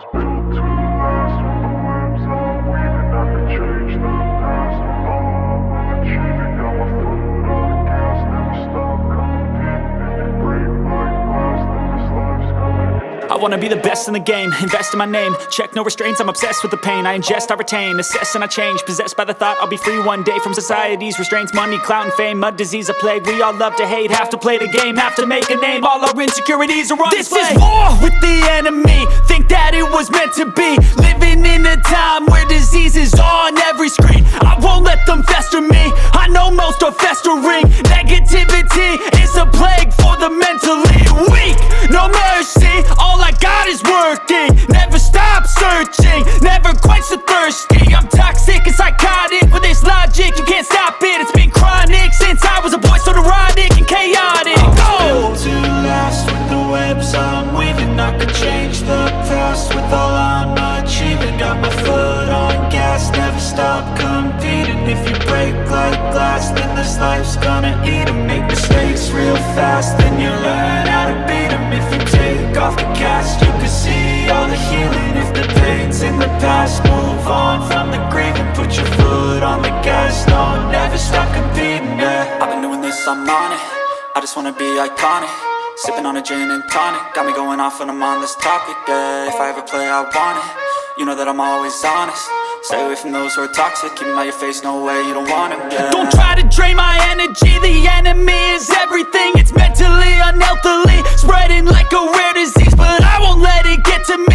was built to last. With the webs I'm weaving, I could change the past. With all I'm achieving, got my foot on gas. Never stop competing. If you break like glass, then this life's gonna end. I wanna be the best in the game, invest in my name. Check no restraints, I'm obsessed with the pain. I ingest, I retain, assess and I change. Possessed by the thought I'll be free one day from society's restraints. Money, clout and fame, mud, disease, a plague. We all love to hate, have to play the game, have to make a name. All our insecurities are on display. This is war with the enemy, think that it was meant to be. Living in a time where disease is on every screen. I won't let them fester me, I know most are festering. Negativity is a plague for the mentally weak. No mercy, all I got is working. Never stop searching, never quench the thirsty. I'm toxic and psychotic, with this logic you can't stop it. It's been chronic since I was a boy, so neurotic and chaotic. Built to last. With the webs I'm weaving, I could change the past. With all I'm achieving, got my foot on gas. Never stop competing. If you break like glass, then this life's gonna eat 'em. Make mistakes real fast, then you learn how to beat 'em. If you take off the cast, you can see all the healing. If the pain's in the past, move on from the grieving. Put your foot on the gas, no, never stop competing, yeah. I've been doing this, I'm on it. I just wanna be iconic. Sipping on a gin and tonic, got me going off when I'm on this topic, yeah. If I ever play, I want it. You know that I'm always honest. Stay away from those who are toxic. Keep them out your face, no way, you don't want it, yeah. Don't try to drain my energy. The enemy is everything. It's mentally, unhealthily, spreading like a rare disease. But I won't let it get to me.